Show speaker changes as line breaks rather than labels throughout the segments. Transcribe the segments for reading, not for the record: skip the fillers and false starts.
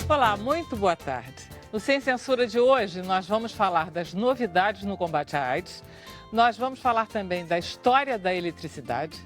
Olá, muito boa tarde. No Sem Censura de hoje, nós vamos falar das novidades no combate à AIDS, nós vamos falar também da história da eletricidade,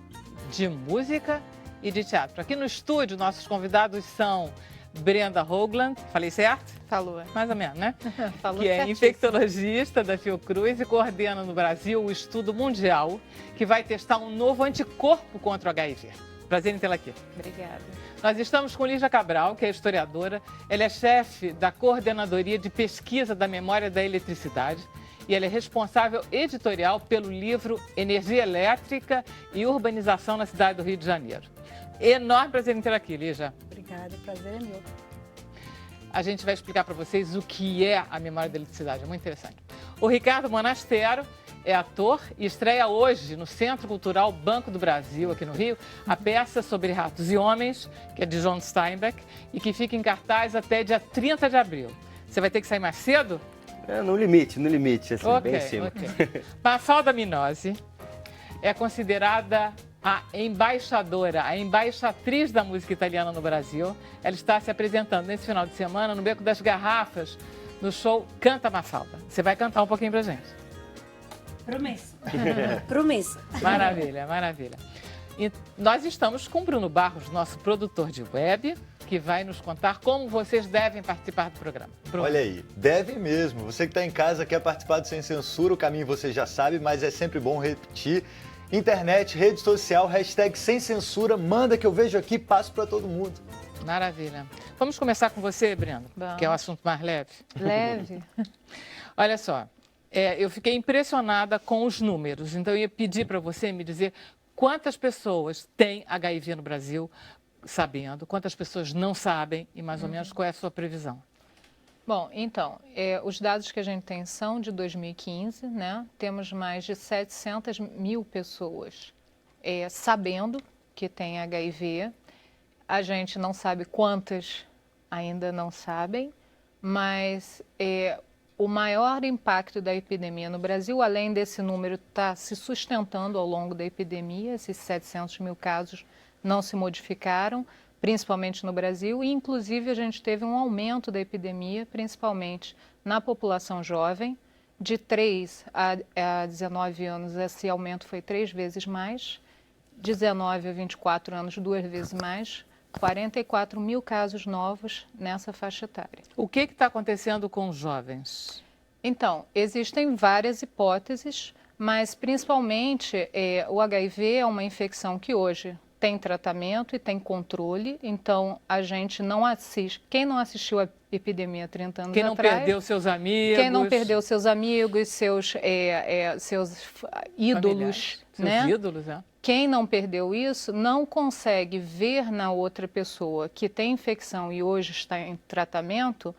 de música e de teatro. Aqui no estúdio, nossos convidados são Brenda Hoagland, falei certo?
Falou.
Mais ou menos, né?
Falou
que é
certíssimo.
infectologista da Fiocruz e coordena no Brasil o estudo mundial que vai testar um novo anticorpo contra o HIV. Prazer em tê-la aqui.
Obrigada.
Nós estamos com Lígia Cabral, que é historiadora. Ela é chefe da Coordenadoria de Pesquisa da Memória da Eletricidade e ela é responsável editorial pelo livro Energia Elétrica e Urbanização na cidade do Rio de Janeiro. Enorme prazer em tê-la aqui, Lígia.
Obrigada, o prazer é meu.
A gente vai explicar para vocês o que é a memória da eletricidade, é muito interessante. O Ricardo Monastero é ator e estreia hoje no Centro Cultural Banco do Brasil, aqui no Rio, a peça sobre ratos e homens, que é de John Steinbeck, e que fica em cartaz até dia 30 de abril. Você vai ter que sair mais cedo?
No limite, assim, bem em cima.
Ok. Mafalda Minozzi é considerada a embaixadora, a embaixatriz da música italiana no Brasil. Ela está se apresentando nesse final de semana no Beco das Garrafas, no show Canta Mafalda. Você vai cantar um pouquinho pra gente.
Promessa. Promessa.
Maravilha, maravilha. E nós estamos com Bruno Barros, nosso produtor de web, que vai nos contar como vocês devem participar do programa. Bruno.
Olha aí, devem mesmo. Você que está em casa, quer participar do Sem Censura, o caminho você já sabe, mas é sempre bom repetir. Internet, rede social, hashtag Sem Censura, manda que eu vejo aqui, passo para todo mundo.
Maravilha. Vamos começar com você, Brenda, que é o assunto mais leve.
Leve.
Olha só, eu fiquei impressionada com os números, então eu ia pedir para você me dizer quantas pessoas têm HIV no Brasil, sabendo, quantas pessoas não sabem e mais ou menos qual é a sua previsão.
Bom, então, os dados que a gente tem são de 2015, né? Temos mais de 700 mil pessoas sabendo que tem HIV. A gente não sabe quantas ainda não sabem, mas o maior impacto da epidemia no Brasil, além desse número estar se sustentando ao longo da epidemia, esses 700 mil casos não se modificaram, principalmente no Brasil, e inclusive a gente teve um aumento da epidemia, principalmente na população jovem, de 3 a 19 anos, esse aumento foi 3 vezes mais, 19 a 24 anos, 2 vezes mais, 44 mil casos novos nessa faixa etária.
O que está acontecendo com os jovens?
Então, existem várias hipóteses, mas principalmente o HIV é uma infecção que hoje tem tratamento e tem controle, então a gente não assiste. Quem não assistiu a epidemia há 30 anos
atrás... Quem não perdeu seus amigos...
Quem não perdeu seus amigos, seus ídolos, né?
Seus ídolos,
Quem não perdeu isso não consegue ver na outra pessoa que tem infecção e hoje está em tratamento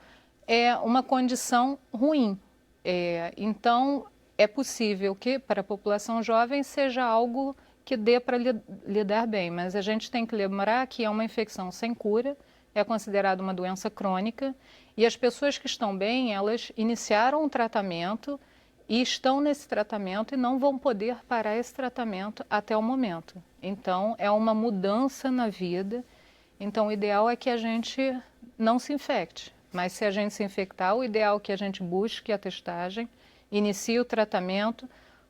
uma condição ruim. Então, é possível que para a população jovem seja algo que dê para lidar bem, mas a gente tem que lembrar que é uma infecção sem cura, é considerada uma doença crônica e as pessoas que estão bem, elas iniciaram um tratamento e estão nesse tratamento e não vão poder parar esse tratamento até o momento. Então, é uma mudança na vida, então o ideal é que a gente não se infecte, mas se a gente se infectar, o ideal é que a gente busque a testagem, inicie o tratamento,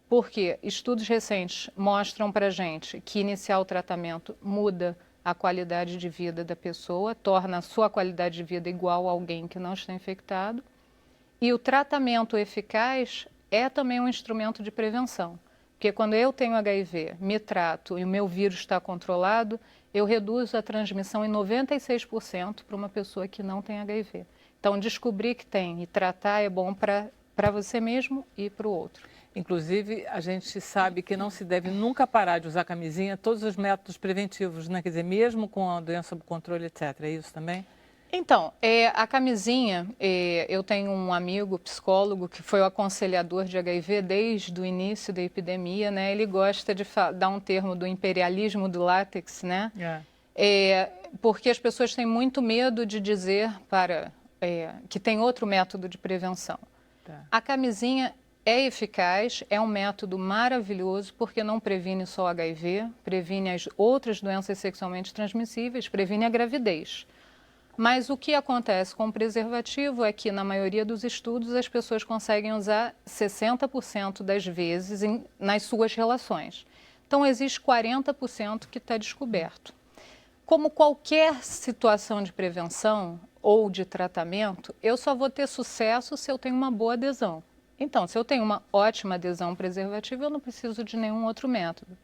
porque estudos recentes mostram para a gente que iniciar o tratamento muda a qualidade de vida da pessoa, torna a sua qualidade de vida igual a alguém que não está infectado. E o tratamento eficaz é também um instrumento de prevenção, porque quando eu tenho HIV, me trato e o meu vírus está controlado, eu reduzo a transmissão em 96% para uma pessoa que não tem HIV. Então, descobrir que tem e tratar é bom para você mesmo e para o outro.
Inclusive, a gente sabe que não se deve nunca parar de usar camisinha, todos os métodos preventivos, né? Quer dizer, mesmo com a doença sob controle, etc. É isso também?
Então, a camisinha, eu tenho um amigo psicólogo que foi o aconselhador de HIV desde o início da epidemia, né? Ele gosta de dar um termo do imperialismo do látex, né? Porque as pessoas têm muito medo de dizer que tem outro método de prevenção.
Tá.
A camisinha é eficaz, é um método maravilhoso porque não previne só o HIV, previne as outras doenças sexualmente transmissíveis, previne a gravidez. Mas o que acontece com o preservativo é que, na maioria dos estudos, as pessoas conseguem usar 60% das vezes nas suas relações. Então, existe 40% que está descoberto. Como qualquer situação de prevenção ou de tratamento, eu só vou ter sucesso se eu tenho uma boa adesão. Então, se eu tenho uma ótima adesão ao preservativo, eu não preciso de nenhum outro método.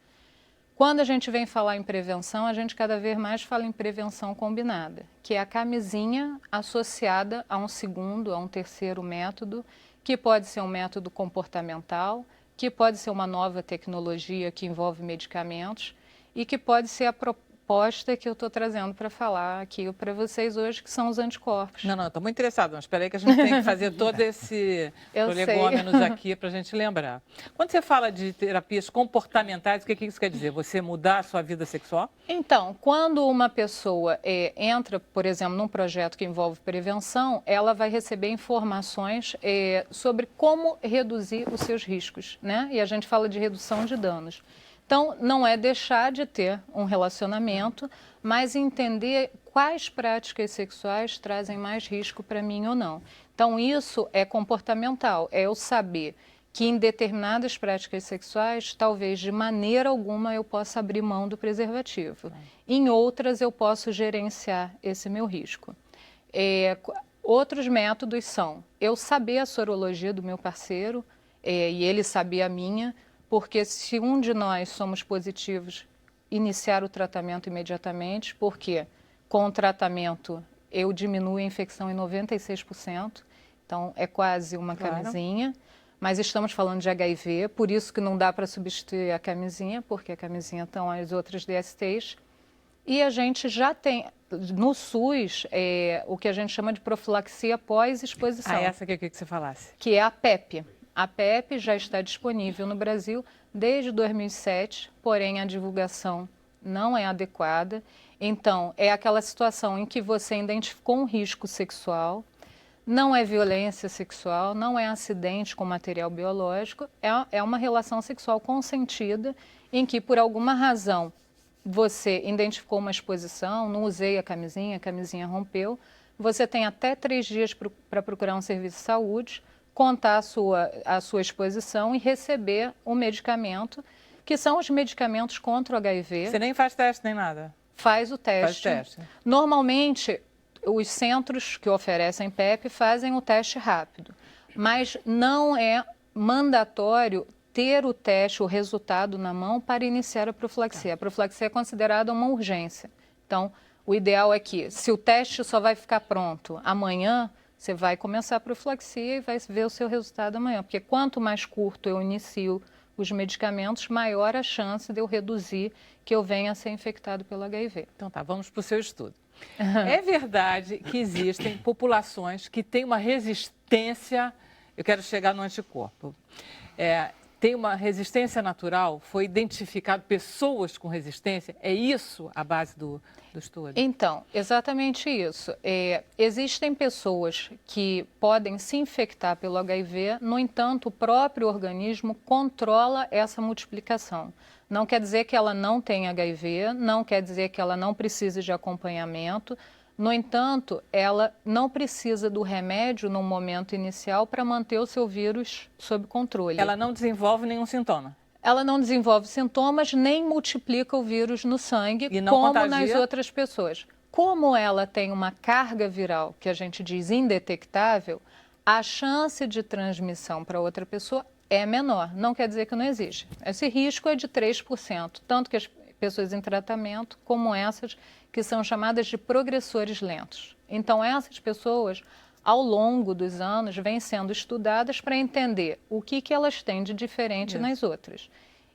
Quando a gente vem falar em prevenção, a gente cada vez mais fala em prevenção combinada, que é a camisinha associada a um segundo, a um terceiro método, que pode ser um método comportamental, que pode ser uma nova tecnologia que envolve medicamentos e que pode ser a proposta que eu estou trazendo para falar aqui para vocês hoje, que são os anticorpos.
Não, estou muito interessada, mas espera aí que a gente tem que fazer todo esse prolegômenos aqui para a gente lembrar. Quando você fala de terapias comportamentais, o que isso quer dizer? Você mudar a sua vida sexual?
Então, quando uma pessoa entra, por exemplo, num projeto que envolve prevenção, ela vai receber informações sobre como reduzir os seus riscos, né? E a gente fala de redução de danos. Então, não é deixar de ter um relacionamento, mas entender quais práticas sexuais trazem mais risco para mim ou não. Então, isso é comportamental, é eu saber que em determinadas práticas sexuais, talvez de maneira alguma eu possa abrir mão do preservativo. Em outras, eu posso gerenciar esse meu risco. Outros métodos são eu saber a sorologia do meu parceiro e ele saber a minha, porque se um de nós somos positivos, iniciar o tratamento imediatamente, porque com o tratamento eu diminuo a infecção em 96%, então é quase uma camisinha, mas estamos falando de HIV, por isso que não dá para substituir a camisinha, porque a camisinha estão as outras DSTs, e a gente já tem no SUS o que a gente chama de profilaxia pós-exposição.
Essa que eu queria que você falasse.
Que é a PEP. A PEP já está disponível no Brasil desde 2007, porém a divulgação não é adequada. Então, é aquela situação em que você identificou um risco sexual, não é violência sexual, não é acidente com material biológico, é uma relação sexual consentida em que, por alguma razão, você identificou uma exposição, não usei a camisinha rompeu, você tem até 3 dias para procurar um serviço de saúde, contar a sua exposição e receber o medicamento, que são os medicamentos contra o HIV.
Você nem faz teste nem nada?
Faz o teste.
Faz teste.
Normalmente, os centros que oferecem PEP fazem o teste rápido, mas não é mandatório ter o teste, o resultado na mão para iniciar a profilaxia. A profilaxia é considerada uma urgência. Então, o ideal é que, se o teste só vai ficar pronto amanhã, você vai começar a profilaxia e vai ver o seu resultado amanhã, porque quanto mais curto eu inicio os medicamentos, maior a chance de eu reduzir que eu venha a ser infectado pelo HIV.
Então tá, vamos para o seu estudo. É verdade que existem populações que têm uma resistência, eu quero chegar no anticorpo, tem uma resistência natural, foi identificado pessoas com resistência, é isso a base do estudo? Então,
exatamente isso. Existem pessoas que podem se infectar pelo HIV, no entanto, o próprio organismo controla essa multiplicação. Não quer dizer que ela não tem HIV, não quer dizer que ela não precise de acompanhamento. No entanto, ela não precisa do remédio no momento inicial para manter o seu vírus sob controle.
Ela não desenvolve nenhum sintoma?
Ela não desenvolve sintomas nem multiplica o vírus no sangue,
e não
como
contagia?
Nas outras pessoas. Como ela tem uma carga viral, que a gente diz indetectável, a chance de transmissão para outra pessoa é menor. Não quer dizer que não existe. Esse risco é de 3%, tanto que as pessoas em tratamento, como essas que são chamadas de progressores lentos. Então, essas pessoas, ao longo dos anos, vêm sendo estudadas para entender o que elas têm de diferente nas outras.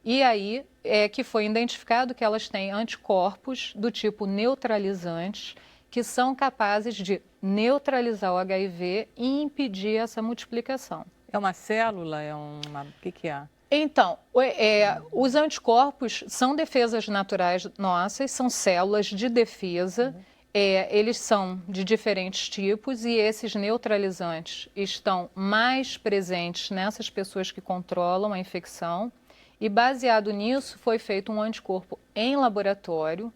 E aí é que foi identificado que elas têm anticorpos do tipo neutralizantes, que são capazes de neutralizar o HIV e impedir essa multiplicação.
É uma célula? O que é?
Então, os anticorpos são defesas naturais nossas, são células de defesa, eles são de diferentes tipos e esses neutralizantes estão mais presentes nessas pessoas que controlam a infecção e baseado nisso foi feito um anticorpo em laboratório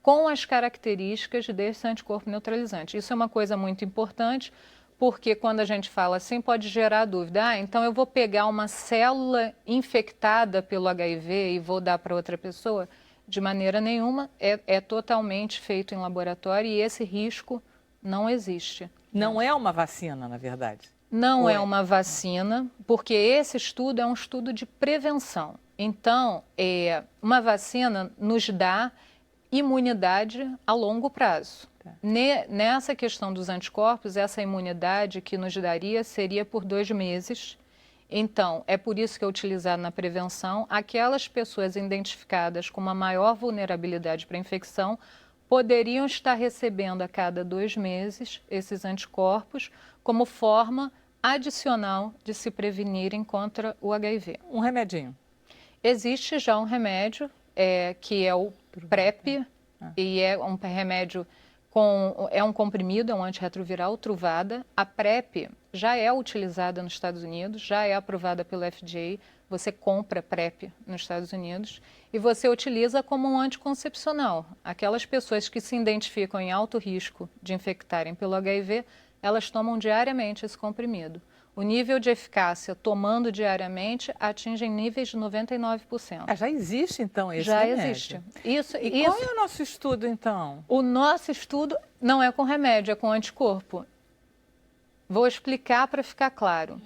com as características desse anticorpo neutralizante. Isso é uma coisa muito importante, porque quando a gente fala assim, pode gerar dúvida. Então eu vou pegar uma célula infectada pelo HIV e vou dar para outra pessoa? De maneira nenhuma, é totalmente feito em laboratório e esse risco não existe.
Não é uma vacina, na verdade.
Não é uma vacina, porque esse estudo é um estudo de prevenção. Então, uma vacina nos dá imunidade a longo prazo. Nessa questão dos anticorpos, essa imunidade que nos daria seria por 2 meses. Então, é por isso que é utilizado na prevenção. Aquelas pessoas identificadas com uma maior vulnerabilidade para a infecção poderiam estar recebendo a cada 2 meses esses anticorpos como forma adicional de se prevenirem contra o HIV.
Um remedinho.
Existe já um remédio que é o PrEP, e é um remédio é um comprimido, é um antirretroviral, Truvada. A PrEP já é utilizada nos Estados Unidos, já é aprovada pelo FDA. Você compra PrEP nos Estados Unidos e você utiliza como um anticoncepcional. Aquelas pessoas que se identificam em alto risco de infectarem pelo HIV, elas tomam diariamente esse comprimido. O nível de eficácia tomando diariamente atinge níveis de 99%.
Já existe, então, esse
já
remédio?
Existe. Isso.
Qual é o nosso estudo, então?
O nosso estudo não é com remédio, é com anticorpo. Vou explicar para ficar claro.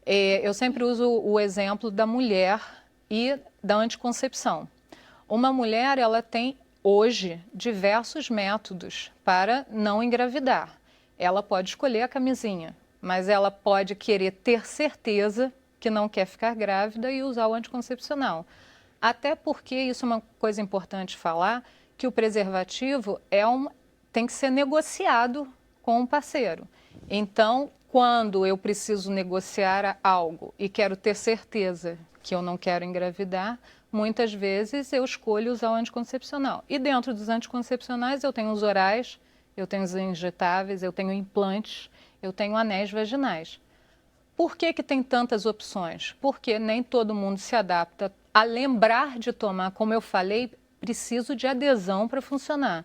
Eu sempre uso o exemplo da mulher e da anticoncepção. Uma mulher, ela tem hoje diversos métodos para não engravidar. Ela pode escolher a camisinha, mas ela pode querer ter certeza que não quer ficar grávida e usar o anticoncepcional. Até porque, isso é uma coisa importante falar, que o preservativo tem que ser negociado com o parceiro. Então, quando eu preciso negociar algo e quero ter certeza que eu não quero engravidar, muitas vezes eu escolho usar o anticoncepcional. E dentro dos anticoncepcionais eu tenho os orais, eu tenho os injetáveis, eu tenho implantes, eu tenho anéis vaginais. Por que tem tantas opções? Porque nem todo mundo se adapta a lembrar de tomar. Como eu falei, preciso de adesão para funcionar.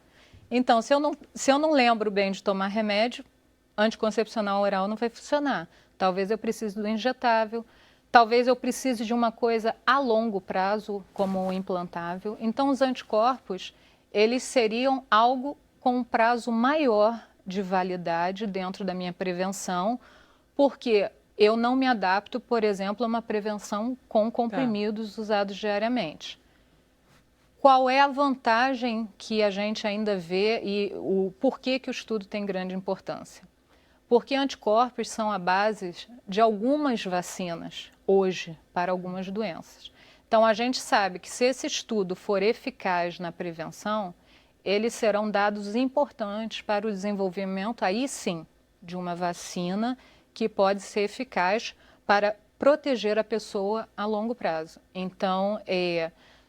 Então, se eu não lembro bem de tomar remédio, anticoncepcional oral não vai funcionar. Talvez eu precise do injetável, talvez eu precise de uma coisa a longo prazo, como o implantável. Então, os anticorpos, eles seriam algo com um prazo maior de validade dentro da minha prevenção, porque eu não me adapto, por exemplo, a uma prevenção com comprimidos usados diariamente. Qual é a vantagem que a gente ainda vê e o porquê que o estudo tem grande importância? Porque anticorpos são a base de algumas vacinas hoje para algumas doenças. Então, a gente sabe que se esse estudo for eficaz na prevenção, eles serão dados importantes para o desenvolvimento, aí sim, de uma vacina que pode ser eficaz para proteger a pessoa a longo prazo. Então,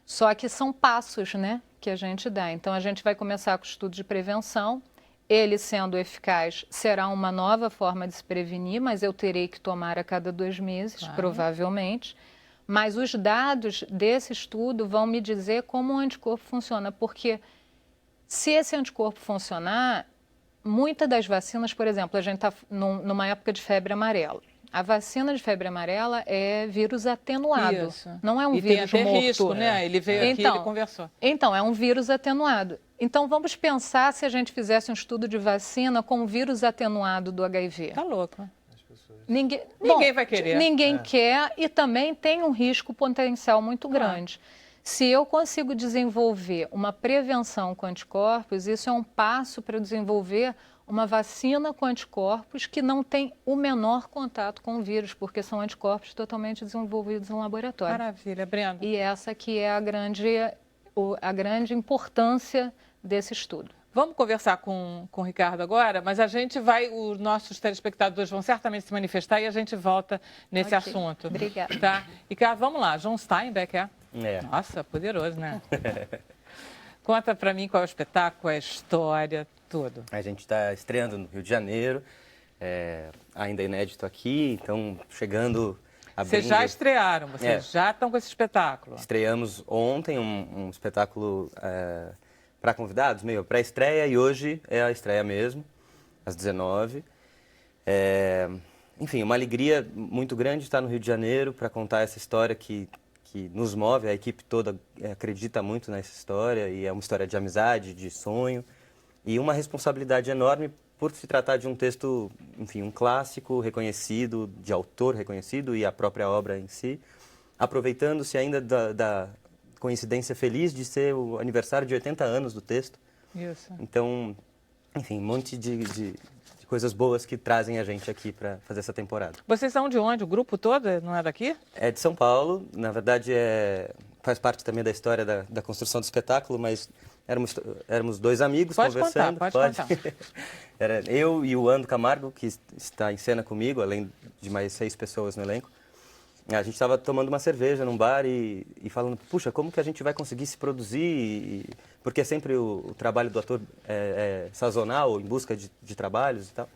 só que são passos, né, que a gente dá. Então, a gente vai começar com o estudo de prevenção. Ele sendo eficaz, será uma nova forma de se prevenir, mas eu terei que tomar a cada 2 meses, claro, provavelmente. Mas os dados desse estudo vão me dizer como o anticorpo funciona, porque se esse anticorpo funcionar, muitas das vacinas, por exemplo, a gente está numa época de febre amarela. A vacina de febre amarela é vírus atenuado,
isso,
não é um vírus
tem até
morto.
Risco, né? Ele veio aqui e ele conversou.
Então, é um vírus atenuado. Então, vamos pensar se a gente fizesse um estudo de vacina com o vírus atenuado do HIV.
Tá louco.
Ninguém
vai querer.
Ninguém quer e também tem um risco potencial muito grande. Se eu consigo desenvolver uma prevenção com anticorpos, isso é um passo para desenvolver uma vacina com anticorpos que não tem o menor contato com o vírus, porque são anticorpos totalmente desenvolvidos em laboratório.
Maravilha, Brenda.
E essa que é a grande importância desse estudo.
Vamos conversar com o Ricardo agora, mas os nossos telespectadores vão certamente se manifestar e a gente volta nesse assunto.
Obrigada.
Tá? Ricardo, vamos lá. John Steinbeck, Nossa, poderoso, né? Conta para mim qual é o espetáculo, a história, tudo.
A gente está estreando no Rio de Janeiro, ainda inédito aqui, então chegando...
Vocês já estrearam, vocês já estão com esse espetáculo.
Estreamos ontem um espetáculo para convidados, meio pré-estreia, e hoje é a estreia mesmo, às 19h. Enfim, uma alegria muito grande estar no Rio de Janeiro para contar essa história que nos move. A equipe toda acredita muito nessa história, e é uma história de amizade, de sonho, e uma responsabilidade enorme por se tratar de um texto, enfim, um clássico reconhecido, de autor reconhecido, e a própria obra em si, aproveitando-se ainda da coincidência feliz de ser o aniversário de 80 anos do texto.
Isso.
Então, enfim, um monte de coisas boas que trazem a gente aqui para fazer essa temporada.
Vocês são de onde? O grupo todo não é daqui?
É de São Paulo, na verdade faz parte também da história da construção do espetáculo, mas éramos dois amigos conversando.
Pode contar.
Era eu e o Ando Camargo, que está em cena comigo, além de mais 6 pessoas no elenco. A gente estava tomando uma cerveja num bar e falando, puxa, como que a gente vai conseguir se produzir? Porque sempre o trabalho do ator é sazonal, em busca de trabalhos e tal.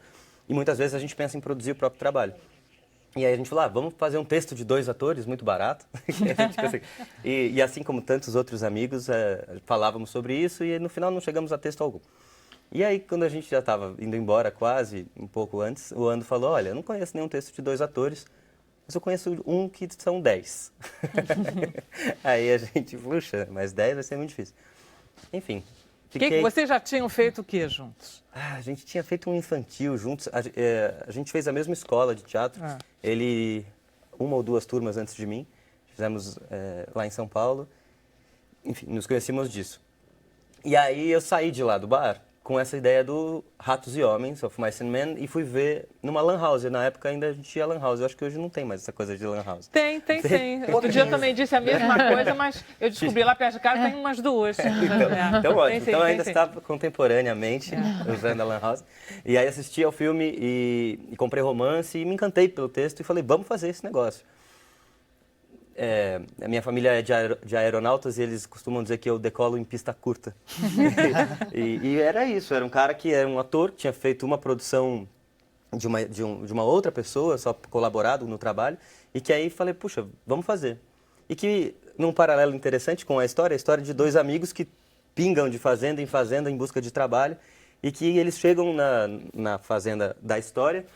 E muitas vezes a gente pensa em produzir o próprio trabalho. E aí a gente falou, vamos fazer um texto de 2 atores, muito barato. E assim como tantos outros amigos, falávamos sobre isso e no final não chegamos a texto algum. E aí, quando a gente já estava indo embora quase, um pouco antes, o Ando falou, olha, eu não conheço nenhum texto de 2 atores, mas eu conheço um que são 10. Aí a gente, puxa, mas 10 vai ser muito difícil. Enfim.
Vocês já tinham feito o que juntos?
A gente tinha feito um infantil juntos. A gente fez a mesma escola de teatro. Ele, 1 ou 2 turmas antes de mim. Fizemos lá em São Paulo. Enfim, nos conhecemos disso. E aí eu saí de lá do bar com essa ideia do Ratos e Homens, of Mice and Men, e fui ver numa lan house. Na época ainda a gente tinha lan house. Eu acho que hoje não tem mais essa coisa de lan house.
Tem sim. Outro dia eu também disse a mesma coisa, mas eu descobri lá perto de casa tem umas 2.
Então ótimo. Então ainda estava contemporaneamente usando a lan house. E aí assisti ao filme e comprei Romance e me encantei pelo texto e falei, vamos fazer esse negócio. A minha família é de aeronautas e eles costumam dizer que eu decolo em pista curta. e era isso, era um cara que era um ator, tinha feito uma produção de uma outra pessoa, só colaborado no trabalho, e que aí falei, puxa, vamos fazer. E que, num paralelo interessante com a história de 2 amigos que pingam de fazenda em busca de trabalho, e que eles chegam na fazenda da história,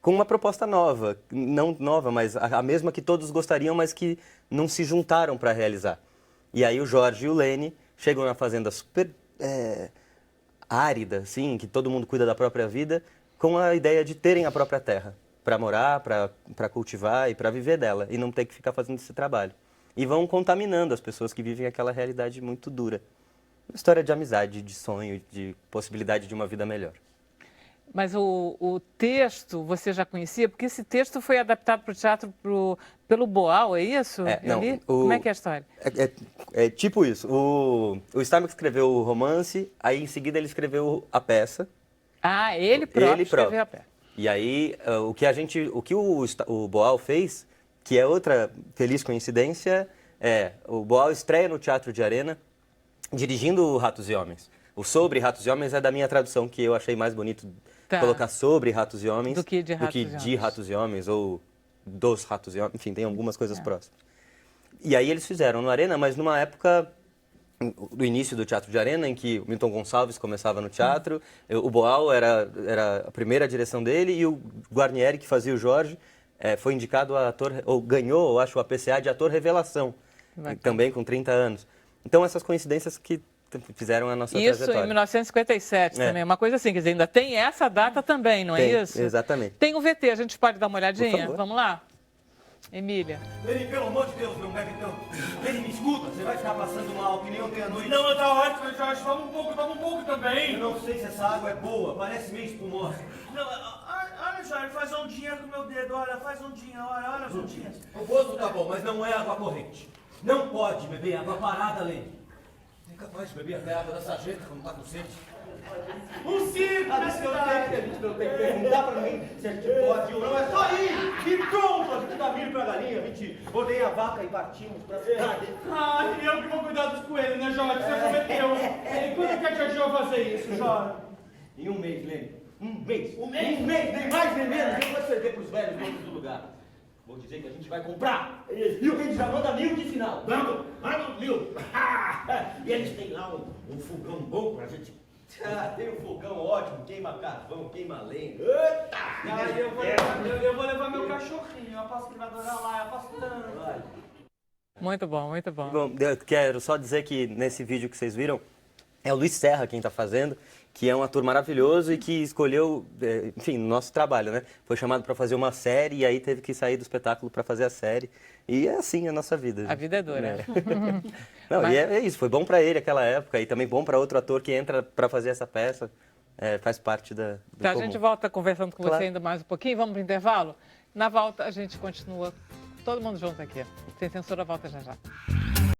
com uma proposta nova, não nova, mas a mesma que todos gostariam, mas que não se juntaram para realizar. E aí o Jorge e o Lene chegam na fazenda super árida, assim, que todo mundo cuida da própria vida, com a ideia de terem a própria terra, para morar, para cultivar e para viver dela, e não ter que ficar fazendo esse trabalho. E vão contaminando as pessoas que vivem aquela realidade muito dura. Uma história de amizade, de sonho, de possibilidade de uma vida melhor.
Mas o texto você já conhecia? Porque esse texto foi adaptado para o teatro pelo Boal, é isso? Como é que é a história?
É tipo isso. O Steinbeck escreveu o romance, aí em seguida ele escreveu a peça.
Ele próprio escreveu a peça.
E aí o que o Boal fez, que é outra feliz coincidência, o Boal estreia no Teatro de Arena, dirigindo Ratos e Homens. O Sobre Ratos e Homens é da minha tradução, que eu achei mais bonito colocar sobre Ratos e Homens
do que de
Ratos e Homens, ou dos Ratos e Homens, enfim, tem algumas coisas próximas. E aí eles fizeram no Arena, mas numa época do início do Teatro de Arena, em que o Milton Gonçalves começava no teatro, o Boal era a primeira direção dele, e o Guarnieri, que fazia o Jorge, foi indicado a ator, ou ganhou, eu acho, o APCA de ator revelação, também com 30 anos. Então essas coincidências que fizeram a nossa trajetória.
Isso em 1957 também, uma coisa assim, quer dizer, ainda tem essa data também, não é isso?
Exatamente.
Tem o VT, a gente pode dar uma olhadinha?
Por favor.
Vamos lá? Emília.
Lene, pelo amor de Deus, não bebe tanto. Lene, me escuta, você vai ficar passando mal que nem ontem à noite. Não, tá ótimo, Jorge, toma um pouco também. Eu não sei se essa água é boa, parece meio espumosa. Não, olha, Jorge, faz ondinha com o meu dedo, olha, faz ondinha, olha as ondinhas. O gosto tá bom, mas não é água corrente. Não pode beber água parada, Lene. É capaz de beber até água da sarjeta quando tá com sede. Um circo! A gente não tem que perguntar pra mim se a gente pode ou não. É só ir! E pronto! A gente dá milho pra galinha, a gente ordenha a vaca e partimos pra cidade. Eu que vou cuidar dos coelhos, né, Jorge? Você prometeu. E quando que a gente vai fazer isso, Jorge? Em 1 mês, Lene. 1 mês. 1 mês? 1 mês, nem mais nem menos. Eu vou ceder pros velhos donos do lugar. Vou dizer que a gente vai comprar. E o que a gente já manda 1000 de final. Manda 1000. E eles têm lá um fogão bom pra gente. Tem um fogão ótimo, queima carvão, queima lenha. Eita!
Aí eu vou levar meu cachorrinho, eu aposto que ele vai adorar lá, eu aposto tanto.
Muito bom, muito bom.
Bom, eu quero só dizer que nesse vídeo que vocês viram, é o Luiz Serra quem está fazendo, que é um ator maravilhoso e que escolheu, enfim, no nosso trabalho, né? Foi chamado para fazer uma série e aí teve que sair do espetáculo para fazer a série. E é assim a nossa vida.
A vida é dura.
Não,
Mas-
e é isso, foi bom para ele aquela época e também bom para outro ator que entra para fazer essa peça. Faz parte do
Então, a
comum.
gente volta conversando com
Claro.
você ainda mais um pouquinho. Vamos para o intervalo? Na volta, a gente continua todo mundo junto aqui. Sem Censura volta já já.